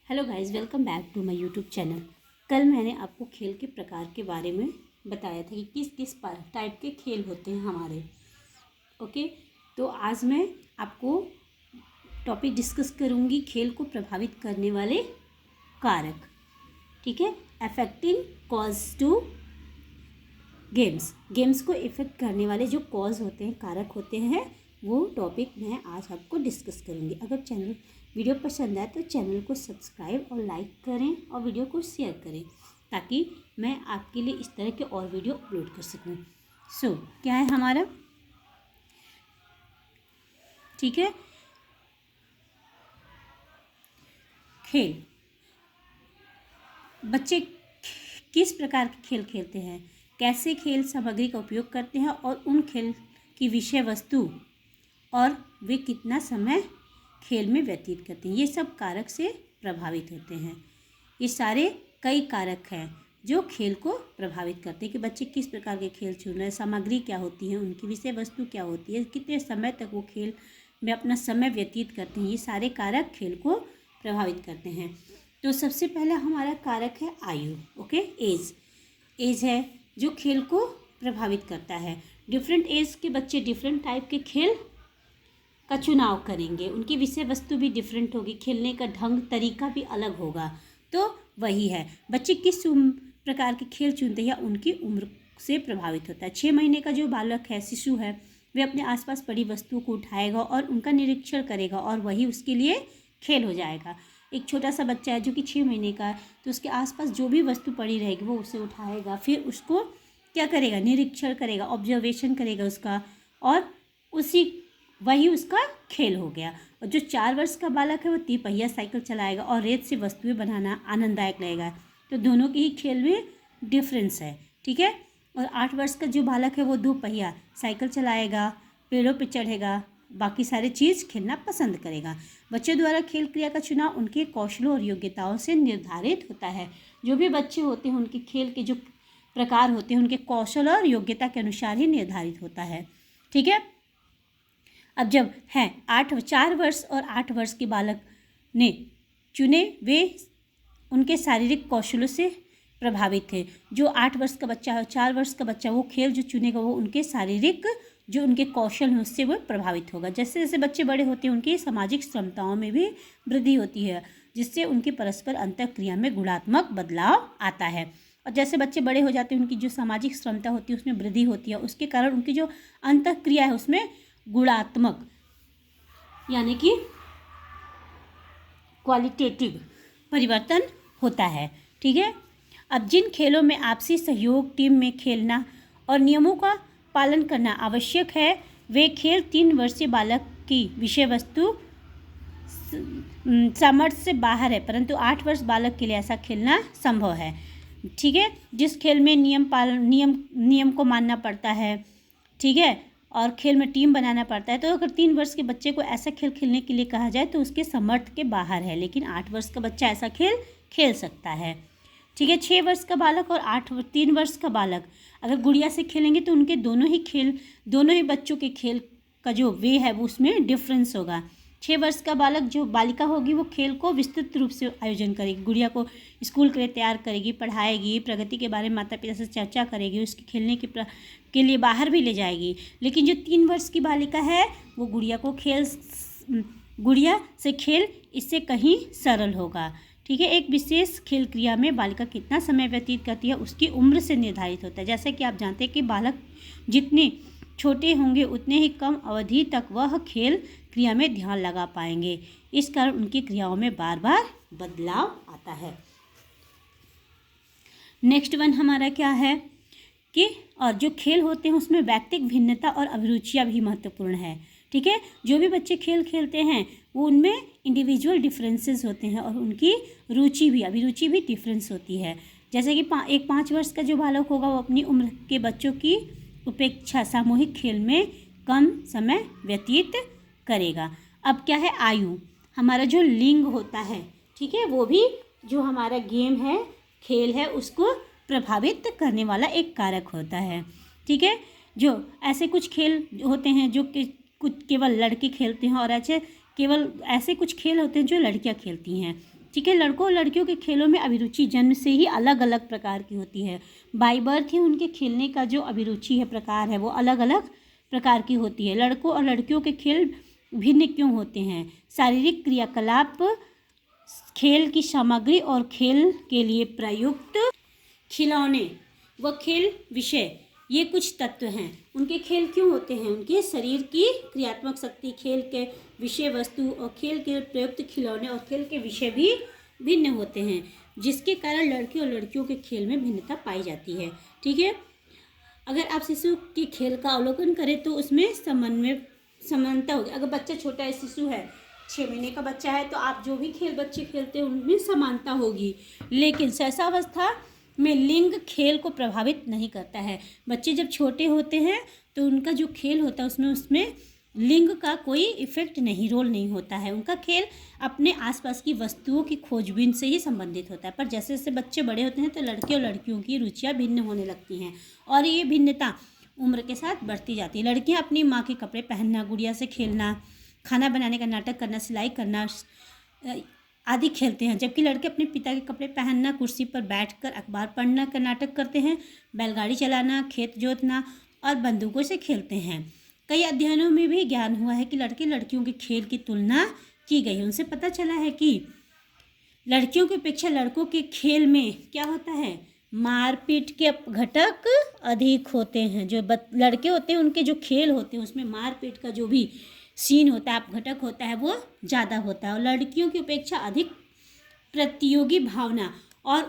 Hello guys, welcome back to my YouTube channel. कल मैंने आपको खेल के प्रकार के बारे में बताया था कि किस किस टाइप के खेल होते हैं हमारे। ओके, तो आज मैं आपको टॉपिक डिस्कस करूंगी खेल को प्रभावित करने वाले कारक। ठीक है, अफेक्टिंग कॉज टू गेम्स को इफ़ेक्ट करने वाले जो कॉज होते हैं, कारक होते हैं, वो टॉपिक मैं आज आपको डिस्कस करूंगी। अगर वीडियो पसंद आए तो चैनल को सब्सक्राइब और लाइक करें और वीडियो को शेयर करें ताकि मैं आपके लिए इस तरह के और वीडियो अपलोड कर सकूं। सो क्या है हमारा, ठीक है, खेल। बच्चे किस प्रकार के खेल खेलते हैं, कैसे खेल सामग्री का उपयोग करते हैं और उन खेल की विषय वस्तु और वे कितना समय खेल में व्यतीत करते हैं, ये सब कारक से प्रभावित होते हैं। ये सारे कई कारक हैं जो खेल को प्रभावित करते हैं कि बच्चे किस प्रकार के खेल चुन रहे हैं, सामग्री क्या होती है, उनकी विषय वस्तु क्या होती है, कितने समय तक वो खेल में अपना समय व्यतीत करते हैं। ये सारे कारक खेल को प्रभावित करते हैं। तो सबसे पहला हमारा कारक है आयु। ओके, एज है जो खेल को प्रभावित करता है। डिफरेंट एज के बच्चे डिफरेंट टाइप के खेल का चुनाव करेंगे, उनकी विषय वस्तु भी डिफरेंट होगी, खेलने का ढंग तरीका भी अलग होगा। तो वही है, बच्चे किस प्रकार के खेल चुनते हैं या उनकी उम्र से प्रभावित होता है। 6 महीने का जो बालक है, शिशु है, वे अपने आसपास पड़ी वस्तुओं को उठाएगा और उनका निरीक्षण करेगा और वही उसके लिए खेल हो जाएगा। एक छोटा सा बच्चा है जो कि 6 महीने का है, तो उसके आसपास जो भी वस्तु पड़ी रहेगी वो उसे उठाएगा, फिर उसको क्या करेगा, निरीक्षण करेगा, ऑब्जर्वेशन करेगा उसका, और वही उसका खेल हो गया। और जो 4 वर्ष का बालक है वो 3 पहिया साइकिल चलाएगा और रेत से वस्तुएं बनाना आनंददायक लगेगा। तो दोनों के ही खेल में डिफरेंस है, ठीक है। और 8 वर्ष का जो बालक है वो 2 पहिया साइकिल चलाएगा, पेड़ों पर चढ़ेगा, बाकी सारे चीज़ खेलना पसंद करेगा। बच्चों द्वारा खेल क्रिया का चुनाव उनके कौशलों और योग्यताओं से निर्धारित होता है। जो भी बच्चे होते हैं उनके खेल के जो प्रकार होते हैं उनके कौशल और योग्यता के अनुसार ही निर्धारित होता है, ठीक है। अब जब है 4 वर्ष और 8 वर्ष के बालक ने चुने, वे उनके शारीरिक कौशलों से प्रभावित थे। जो 8 वर्ष का बच्चा है, 4 वर्ष का बच्चा, वो खेल जो चुनेगा वो उनके शारीरिक जो उनके कौशल हैं उससे वो प्रभावित होगा। जैसे जैसे बच्चे बड़े होते हैं उनकी सामाजिक क्षमताओं में भी वृद्धि होती है, जिससे उनकी परस्पर अंतःक्रिया में गुणात्मक बदलाव आता है। और जैसे बच्चे बड़े हो जाते हैं उनकी जो सामाजिक क्षमता होती है उसमें वृद्धि होती है, उसके कारण उनकी जो अंतःक्रिया है उसमें गुणात्मक यानी कि क्वालिटेटिव परिवर्तन होता है, ठीक है। अब जिन खेलों में आपसी सहयोग, टीम में खेलना और नियमों का पालन करना आवश्यक है, वे खेल 3 वर्षीय बालक की विषय वस्तु सामर्थ्य से बाहर है, परंतु 8 वर्ष बालक के लिए ऐसा खेलना संभव है, ठीक है। जिस खेल में नियम को मानना पड़ता है, ठीक है, और खेल में टीम बनाना पड़ता है, तो अगर 3 वर्ष के बच्चे को ऐसा खेल खेलने के लिए कहा जाए तो उसके समर्थ के बाहर है, लेकिन 8 वर्ष का बच्चा ऐसा खेल खेल सकता है, ठीक है। 6 वर्ष का बालक और 3 वर्ष का बालक अगर गुड़िया से खेलेंगे तो उनके दोनों ही बच्चों के खेल का जो वे है वो उसमें डिफरेंस होगा। 6 वर्ष का बालक जो बालिका होगी वो खेल को विस्तृत रूप से आयोजन करेगी, गुड़िया को स्कूल के लिए तैयार करेगी, पढ़ाएगी, प्रगति के बारे में माता पिता से चर्चा करेगी, उसके खेलने के लिए बाहर भी ले जाएगी। लेकिन जो 3 वर्ष की बालिका है वो गुड़िया से खेल इससे कहीं सरल होगा, ठीक है। एक विशेष खेल क्रिया में बालिका कितना समय व्यतीत करती है उसकी उम्र से निर्धारित होता है। जैसे कि आप जानते हैं कि बालक जितने छोटे होंगे उतने ही कम अवधि तक वह खेल क्रिया में ध्यान लगा पाएंगे, इस कारण उनकी क्रियाओं में बार बार बदलाव आता है। नेक्स्ट वन हमारा क्या है कि और जो खेल होते हैं उसमें व्यक्तिगत भिन्नता और अभिरुचियाँ भी महत्वपूर्ण है, ठीक है। जो भी बच्चे खेल खेलते हैं वो उनमें इंडिविजुअल डिफरेंसेस होते हैं और उनकी अभिरुचि भी डिफरेंस होती है। जैसे कि एक 5 वर्ष का जो बालक होगा वो अपनी उम्र के बच्चों की उपेक्षा सामूहिक खेल में कम समय व्यतीत करेगा। अब क्या है, आयु, हमारा जो लिंग होता है, ठीक है, वो भी जो हमारा गेम है, खेल है, उसको प्रभावित करने वाला एक कारक होता है, ठीक है। जो ऐसे कुछ खेल होते हैं जो कि कुछ केवल लड़के खेलते हैं और ऐसे कुछ खेल होते हैं जो लड़कियां खेलती हैं। ठीक है। लड़कों और लड़कियों के खेलों में अभिरुचि जन्म से ही अलग अलग प्रकार की होती है। बाय बर्थ ही उनके खेलने का जो अभिरुचि है, प्रकार है, वो अलग अलग प्रकार की होती है। लड़कों और लड़कियों के खेल भिन्न क्यों होते हैं? शारीरिक क्रियाकलाप, खेल की सामग्री और खेल के लिए प्रयुक्त खिलौने व खेल विषय, ये कुछ तत्व हैं। उनके खेल क्यों होते हैं? उनके शरीर की क्रियात्मक शक्ति, खेल के विषय वस्तु और खेल के प्रयुक्त खिलौने और खेल के विषय भी भिन्न होते हैं, जिसके कारण लड़के और लड़कियों के खेल में भिन्नता पाई जाती है। ठीक है। अगर आप शिशु के खेल का अवलोकन करें तो उसमें समानता होगी। अगर बच्चा छोटा है, शिशु है, 6 महीने का बच्चा है, तो आप जो भी खेल बच्चे खेलते हैं उनमें समानता होगी। लेकिन शैशवावस्था में लिंग खेल को प्रभावित नहीं करता है। बच्चे जब छोटे होते हैं तो उनका जो खेल होता है उसमें लिंग का कोई इफेक्ट नहीं, रोल नहीं होता है। उनका खेल अपने आसपास की वस्तुओं की खोजबीन से ही संबंधित होता है। पर जैसे जैसे बच्चे बड़े होते हैं तो लड़के और लड़कियों की रुचियाँ भिन्न होने लगती हैं और ये भिन्नता उम्र के साथ बढ़ती जाती है। लड़कियाँ अपनी माँ के कपड़े पहनना, गुड़िया से खेलना, खाना बनाने का नाटक करना, सिलाई करना आदि खेलते हैं, जबकि लड़के अपने पिता के कपड़े पहनना, कुर्सी पर बैठकर अखबार पढ़ना का नाटक करते हैं, बैलगाड़ी चलाना, खेत जोतना और बंदूकों से खेलते हैं। कई अध्ययनों में भी ज्ञान हुआ है कि लड़के लड़कियों के खेल की तुलना की गई है। उनसे पता चला है कि लड़कियों की अपेक्षा लड़कों के खेल में क्या होता है, मारपीट के घटक अधिक होते हैं। जो लड़के होते हैं उनके जो खेल होते हैं उसमें मारपीट का जो भी सीन होता है, घटक होता है, वो ज़्यादा होता है। और लड़कियों की अपेक्षा अधिक प्रतियोगी भावना, और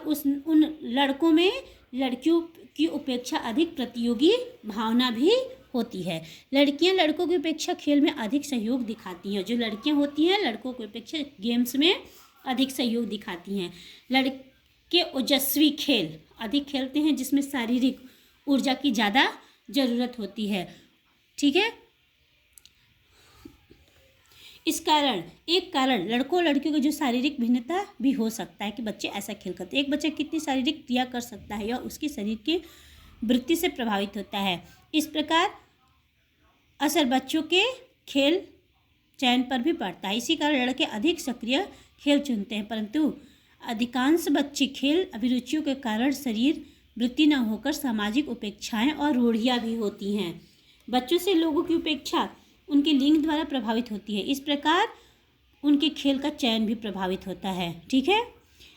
उन लड़कों में लड़कियों की अपेक्षा अधिक प्रतियोगी भावना भी होती है। लड़कियां लड़कों की अपेक्षा खेल में अधिक सहयोग दिखाती हैं। जो लड़कियां होती हैं लड़कों की अपेक्षा गेम्स में अधिक सहयोग दिखाती हैं। लड़के ओजस्वी खेल अधिक खेलते हैं जिसमें शारीरिक ऊर्जा की ज़्यादा ज़रूरत होती है। ठीक है। इस कारण एक कारण लड़कों और लड़कियों की जो शारीरिक भिन्नता भी हो सकता है कि बच्चे ऐसा खेल करते हैं। एक बच्चा कितनी शारीरिक क्रिया कर सकता है या उसकी शरीर की वृत्ति से प्रभावित होता है। इस प्रकार असर बच्चों के खेल चयन पर भी पड़ता है। इसी कारण लड़के अधिक सक्रिय खेल चुनते हैं, परंतु अधिकांश बच्चे खेल अभिरुचियों के कारण शरीर वृत्ति न होकर सामाजिक उपेक्षाएं और रूढ़ियाँ भी होती हैं। बच्चों से लोगों की उपेक्षा उनके लिंग द्वारा प्रभावित होती है। इस प्रकार उनके खेल का चयन भी प्रभावित होता है। ठीक है।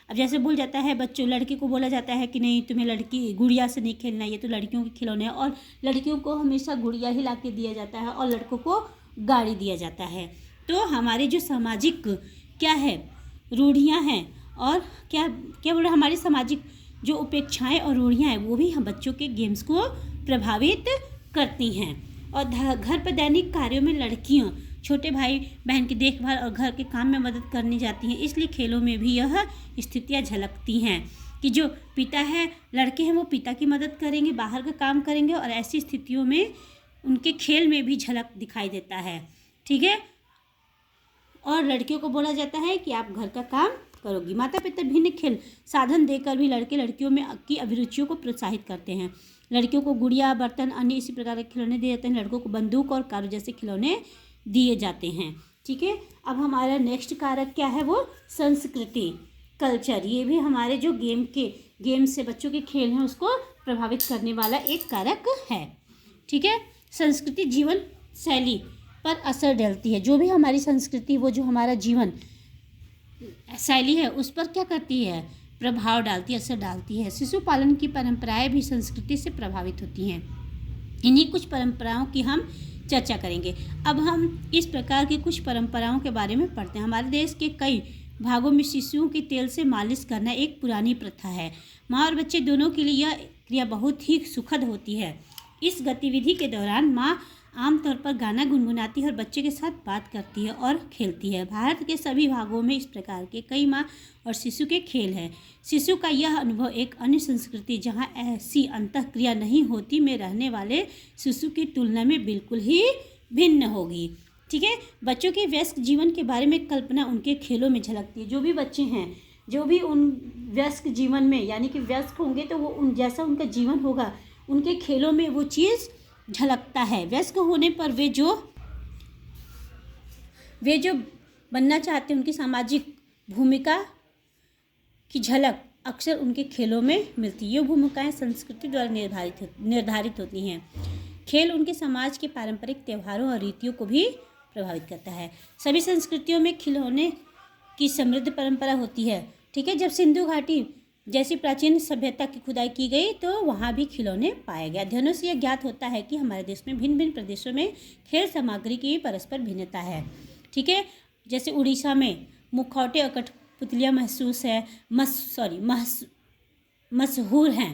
अब जैसे बोल जाता है बच्चों, लड़के को बोला जाता है कि नहीं तुम्हें लड़की गुड़िया से नहीं खेलना, ये तो लड़कियों के खिलौने हैं, और लड़कियों को हमेशा गुड़िया ही ला के दिया जाता है और लड़कों को गाड़ी दिया जाता है। तो हमारी जो सामाजिक क्या है रूढ़ियाँ हैं और क्या क्या बोल रहे हमारी सामाजिक जो उपेक्षाएँ और रूढ़ियाँ हैं वो भी हम बच्चों के गेम्स को प्रभावित करती हैं। और घर पर दैनिक कार्यों में लड़कियां छोटे भाई बहन की देखभाल और घर के काम में मदद करने जाती हैं। इसलिए खेलों में भी यह स्थितियां झलकती हैं कि जो पिता है, लड़के हैं, वो पिता की मदद करेंगे, बाहर का काम करेंगे, और ऐसी स्थितियों में उनके खेल में भी झलक दिखाई देता है। ठीक है। और लड़कियों को बोला जाता है कि आप घर का काम करोगी। माता पिता भिन्न खेल साधन देकर भी लड़के लड़कियों में की अभिरुचियों को प्रोत्साहित करते हैं। लड़कियों को गुड़िया, बर्तन, अन्य इसी प्रकार के खिलौने दिए जाते हैं। लड़कों को बंदूक और कारों जैसे खिलौने दिए जाते हैं। ठीक है। अब हमारा नेक्स्ट कारक क्या है, वो संस्कृति, कल्चर। ये भी हमारे जो गेम से बच्चों के खेल हैं उसको प्रभावित करने वाला एक कारक है। ठीक है। संस्कृति जीवन शैली पर असर डालती है। जो भी हमारी संस्कृति, वो जो हमारा जीवन शैली है उस पर क्या करती है, प्रभाव डालती है, असर डालती है। शिशु पालन की परंपराएं भी संस्कृति से प्रभावित होती हैं। इन्हीं कुछ परंपराओं की हम चर्चा करेंगे। अब हम इस प्रकार की कुछ परंपराओं के बारे में पढ़ते हैं। हमारे देश के कई भागों में शिशुओं के तेल से मालिश करना एक पुरानी प्रथा है। माँ और बच्चे दोनों के लिए यह क्रिया बहुत ही सुखद होती है। इस गतिविधि के दौरान माँ आमतौर पर गाना गुनगुनाती है और बच्चे के साथ बात करती है और खेलती है। भारत के सभी भागों में इस प्रकार के कई माँ और शिशु के खेल हैं। शिशु का यह अनुभव एक अन्य संस्कृति जहाँ ऐसी अंतःक्रिया नहीं होती में रहने वाले शिशु की तुलना में बिल्कुल ही भिन्न होगी। ठीक है। बच्चों के व्यस्क जीवन के बारे में कल्पना उनके खेलों में झलकती है। जो भी बच्चे हैं, जो भी उन व्यस्क जीवन में यानी कि व्यस्क होंगे तो वो उन जैसा उनका जीवन होगा उनके खेलों में वो चीज़ झलकता है। व्यस्क होने पर वे जो बनना चाहते हैं उनकी सामाजिक भूमिका की झलक अक्सर उनके खेलों में मिलती है। ये भूमिकाएं संस्कृति द्वारा निर्धारित होती हैं। खेल उनके समाज के पारंपरिक त्योहारों और रीतियों को भी प्रभावित करता है। सभी संस्कृतियों में खिलौने की समृद्ध परंपरा होती है। ठीक है, जब सिंधु घाटी जैसी प्राचीन सभ्यता की खुदाई की गई तो वहाँ भी खिलौने पाए गए। अध्ययनों से यह ज्ञात होता है कि हमारे देश में भिन्न भिन्न प्रदेशों में खेल सामग्री की परस्पर भिन्नता है। ठीक है, जैसे उड़ीसा में मुखौटे और कठपुतलियाँ मशहूर हैं।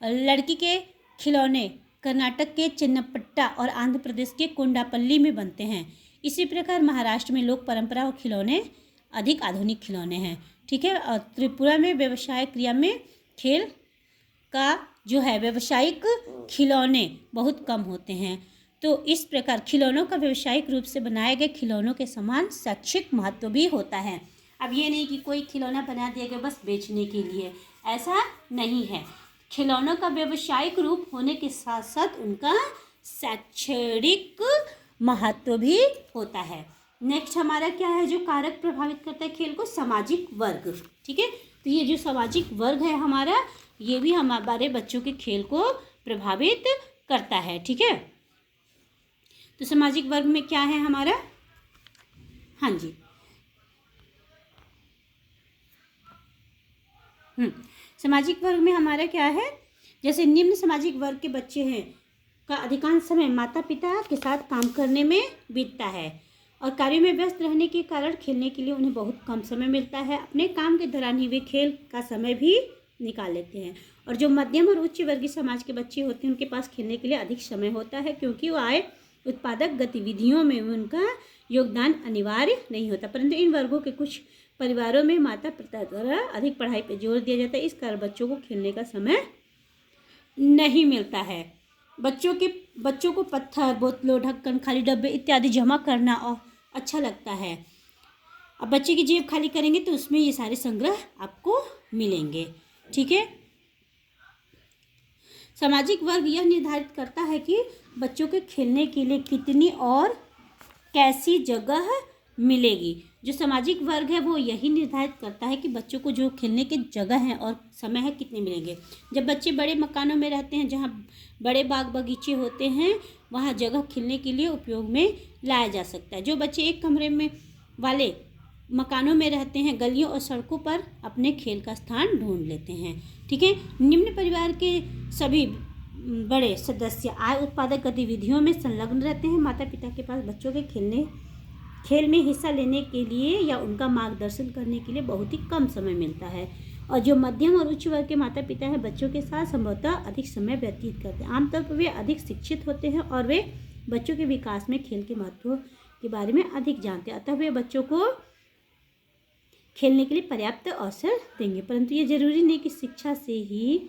लड़की के खिलौने कर्नाटक के चन्नपट्टा और आंध्र प्रदेश के कोंडापल्ली में बनते हैं। इसी प्रकार महाराष्ट्र में लोक परंपरा और खिलौने अधिक आधुनिक खिलौने हैं। ठीक है, और त्रिपुरा में व्यवसायिक क्रिया में खेल का जो है व्यावसायिक खिलौने बहुत कम होते हैं। तो इस प्रकार खिलौनों का व्यावसायिक रूप से बनाए गए खिलौनों के समान शैक्षिक महत्व भी होता है। अब ये नहीं कि कोई खिलौना बना दिया गया बस बेचने के लिए, ऐसा नहीं है। खिलौनों का व्यावसायिक रूप होने के साथ साथ उनका शैक्षणिक महत्व भी होता है। नेक्स्ट हमारा क्या है जो कारक प्रभावित करता है खेल को? सामाजिक वर्ग। ठीक है, तो ये जो सामाजिक वर्ग है हमारा, ये भी हमारे बच्चों के खेल को प्रभावित करता है। ठीक है, तो सामाजिक वर्ग में क्या है हमारा? हाँ जी, सामाजिक वर्ग में हमारा क्या है? जैसे निम्न सामाजिक वर्ग के बच्चे हैं का अधिकांश समय माता पिता के साथ काम करने में बीतता है और कार्य में व्यस्त रहने के कारण खेलने के लिए उन्हें बहुत कम समय मिलता है। अपने काम के दौरान ही वे खेल का समय भी निकाल लेते हैं। और जो मध्यम और उच्च वर्गीय समाज के बच्चे होते हैं उनके पास खेलने के लिए अधिक समय होता है, क्योंकि वो आय उत्पादक गतिविधियों में उनका योगदान अनिवार्य नहीं होता। परंतु इन वर्गों के कुछ परिवारों में माता पिता द्वारा अधिक पढ़ाई पर जोर दिया जाता है, इस कारण बच्चों को खेलने का समय नहीं मिलता है। बच्चों को पत्थर, बोतलों, ढक्कन, खाली डब्बे इत्यादि जमा करना और अच्छा लगता है। अब बच्चे की जेब खाली करेंगे तो उसमें ये सारे संग्रह आपको मिलेंगे। ठीक है, सामाजिक वर्ग यह निर्धारित करता है कि बच्चों के खेलने के लिए कितनी और कैसी जगह मिलेगी। जो सामाजिक वर्ग है वो यही निर्धारित करता है कि बच्चों को जो खेलने की जगह है और समय है कितने मिलेंगे। जब बच्चे बड़े मकानों में रहते हैं जहाँ बड़े बाग बगीचे होते हैं वहाँ जगह खेलने के लिए उपयोग में लाया जा सकता है। जो बच्चे एक कमरे में वाले मकानों में रहते हैं गलियों और सड़कों पर अपने खेल का स्थान ढूंढ लेते हैं। ठीक है, निम्न परिवार के सभी बड़े सदस्य आय उत्पादक गतिविधियों में संलग्न रहते हैं। माता पिता के पास बच्चों के खेल में हिस्सा लेने के लिए या उनका मार्गदर्शन करने के लिए बहुत ही कम समय मिलता है। और जो मध्यम और उच्च वर्ग के माता पिता हैं बच्चों के साथ संभवतः अधिक समय व्यतीत करते हैं। आमतौर पर वे अधिक शिक्षित होते हैं और वे बच्चों के विकास में खेल के महत्व के बारे में अधिक जानते हैं, अतः वे बच्चों को खेलने के लिए पर्याप्त अवसर देंगे। परंतु ये जरूरी नहीं कि शिक्षा से ही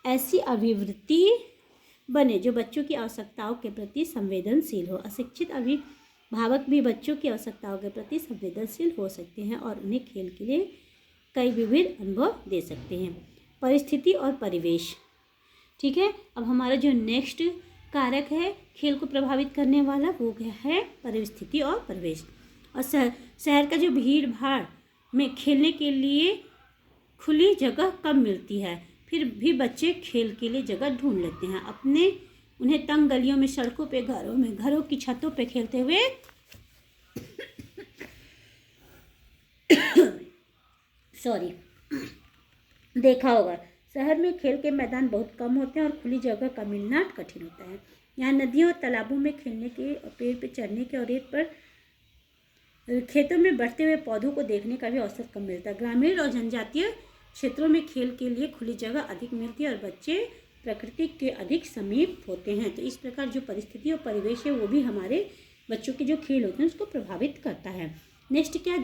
ऐसी अभिवृत्ति बने जो बच्चों की आवश्यकताओं के प्रति संवेदनशील हो। अशिक्षित अभिभावक भी बच्चों की आवश्यकताओं के प्रति संवेदनशील हो सकते हैं और उन्हें खेल के लिए कई विविध अनुभव दे सकते हैं। परिस्थिति और परिवेश। ठीक है, अब हमारा जो नेक्स्ट कारक है खेल को प्रभावित करने वाला वो क्या है? परिस्थिति और परिवेश। और शहर का जो भीड़ भाड़ में खेलने के लिए खुली जगह कम मिलती है, फिर भी बच्चे खेल के लिए जगह ढूंढ लेते हैं। उन्हें तंग गलियों में, सड़कों पे, घरों की छतों पे खेलते हुए देखा होगा। शहर में खेल के मैदान बहुत कम होते हैं और खुली जगह का मिलना कठिन होता है। यहाँ नदियों और तालाबों में खेलने के, पेड़ पे चढ़ने के और रेत पर खेतों में बढ़ते हुए पौधों को देखने का भी अवसर कम मिलता है। ग्रामीण और जनजातीय क्षेत्रों में खेल के लिए खुली जगह अधिक मिलती है और बच्चे प्रकृति के अधिक समीप होते हैं। तो इस प्रकार जो परिस्थिति और परिवेश है वो भी हमारे बच्चों के जो खेल होते हैं उसको प्रभावित करता है। नेक्स्ट क्या?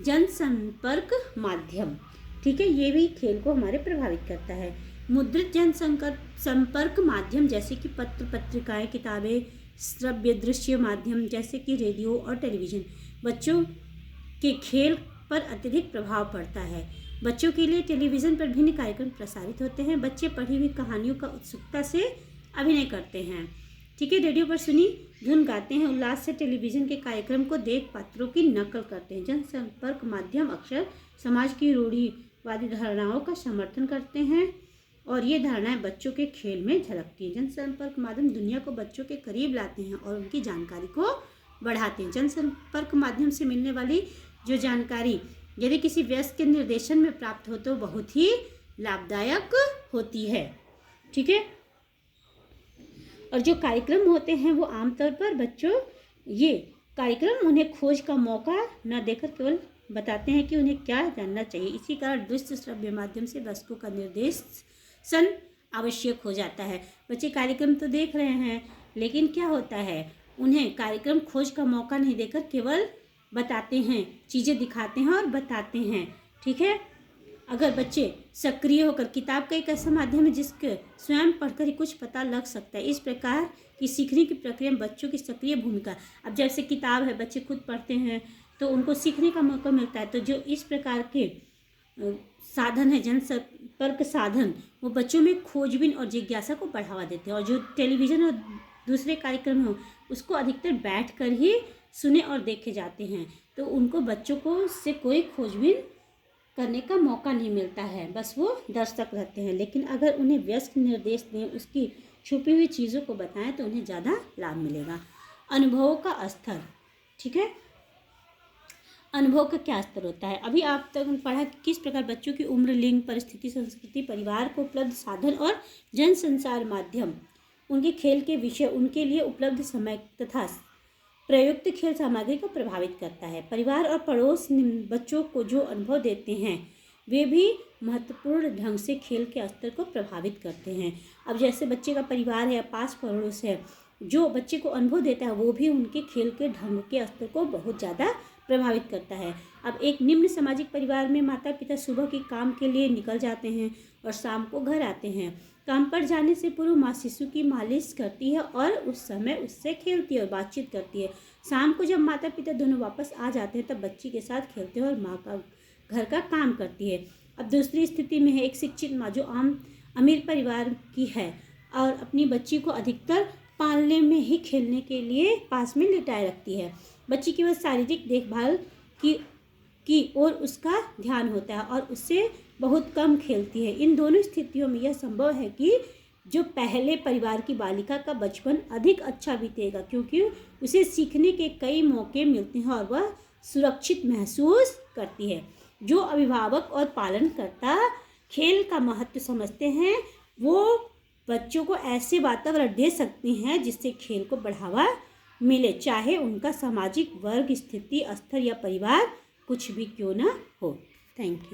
जनसंपर्क माध्यम। ठीक है, ये भी खेल को हमारे प्रभावित करता है। मुद्रित जनसंपर्क माध्यम जैसे कि पत्र, पत्रिकाएं, किताबें, श्रव्य दृश्य माध्यम जैसे कि रेडियो और टेलीविज़न बच्चों के खेल पर अत्यधिक प्रभाव पड़ता है। बच्चों के लिए टेलीविज़न पर भिन्न कार्यक्रम प्रसारित होते हैं। बच्चे पढ़ी हुई कहानियों का उत्सुकता से अभिनय करते हैं। ठीक है, रेडियो पर सुनी धुन गाते हैं, उल्लास से टेलीविज़न के कार्यक्रम को देख पात्रों की नकल करते हैं। जनसंपर्क माध्यम अक्सर समाज की रूढ़िवादी धारणाओं का समर्थन करते हैं और ये धारणाएं बच्चों के खेल में झलकती हैं। जनसंपर्क माध्यम दुनिया को बच्चों के करीब लाते हैं और उनकी जानकारी को बढ़ाते हैं। जनसंपर्क माध्यम से मिलने वाली जो जानकारी यदि किसी वयस्क के निर्देशन में प्राप्त हो तो बहुत ही लाभदायक होती है। ठीक है, और जो कार्यक्रम होते हैं वो आमतौर पर बच्चों ये कार्यक्रम उन्हें खोज का मौका न देकर केवल बताते हैं कि उन्हें क्या जानना चाहिए। इसी कारण दृश्य श्रव्य माध्यम से वस्तु का निर्देशन आवश्यक हो जाता है। बच्चे कार्यक्रम तो देख रहे हैं लेकिन क्या होता है, उन्हें कार्यक्रम खोज का मौका नहीं देकर केवल बताते हैं, चीज़ें दिखाते हैं और बताते हैं। ठीक है, अगर बच्चे सक्रिय होकर, किताब का एक ऐसा माध्यम है जिसके स्वयं पढ़कर ही कुछ पता लग सकता है। इस प्रकार की सीखने की प्रक्रिया में बच्चों की सक्रिय भूमिका। अब जैसे किताब है, बच्चे खुद पढ़ते हैं तो उनको सीखने का मौका मिलता है। तो जो इस प्रकार के साधन है, जनसंपर्क साधन, वो बच्चों में खोजबीन और जिज्ञासा को बढ़ावा देते हैं। और जो टेलीविज़न और दूसरे कार्यक्रम हो उसको अधिकतर बैठ कर ही सुने और देखे जाते हैं, तो उनको बच्चों को उससे कोई खोजबीन करने का मौका नहीं मिलता है, बस वो दर्शक रहते हैं। लेकिन अगर उन्हें वयस्क निर्देश दें, उसकी छुपी हुई चीज़ों को बताएं तो उन्हें ज़्यादा लाभ मिलेगा। अनुभवों का स्तर। ठीक है, अनुभव का क्या स्तर होता है। अभी आप तक पढ़ा कि किस प्रकार बच्चों की उम्र, लिंग, परिस्थिति, संस्कृति, परिवार को उपलब्ध साधन और जनसंचार माध्यम, उनके खेल के विषय, उनके लिए उपलब्ध समय तथा प्रयुक्त खेल सामग्री को प्रभावित करता है। परिवार और पड़ोस बच्चों को जो अनुभव देते हैं वे भी महत्वपूर्ण ढंग से खेल के स्तर को प्रभावित करते हैं। अब जैसे बच्चे का परिवार है या पास पड़ोस है, जो बच्चे को अनुभव देता है वो भी उनके खेल के ढंग के स्तर को बहुत ज़्यादा प्रभावित करता है। अब एक निम्न सामाजिक परिवार में माता पिता सुबह के काम के लिए निकल जाते हैं और शाम को घर आते हैं। काम पर जाने से पूर्व माँ शिशु की मालिश करती है और उस समय उससे खेलती है और बातचीत करती है। शाम को जब माता पिता दोनों वापस आ जाते हैं तब बच्ची के साथ खेलते हैं और माँ का घर का काम करती है। अब दूसरी स्थिति में है एक शिक्षित माँ जो अमीर परिवार की है और अपनी बच्ची को अधिकतर पालने में ही खेलने के लिए पास में लिटाए रखती है। बच्ची की वह शारीरिक देखभाल की ओर उसका ध्यान होता है और उससे बहुत कम खेलती है। इन दोनों स्थितियों में यह संभव है कि जो पहले परिवार की बालिका का बचपन अधिक अच्छा बीतेगा, क्योंकि उसे सीखने के कई मौके मिलते हैं और वह सुरक्षित महसूस करती है। जो अभिभावक और पालनकर्ता खेल का महत्व समझते हैं वो बच्चों को ऐसे वातावरण दे सकते हैं जिससे खेल को बढ़ावा मिले, चाहे उनका सामाजिक वर्ग, स्थिति, स्तर या परिवार कुछ भी क्यों ना हो। Thank you.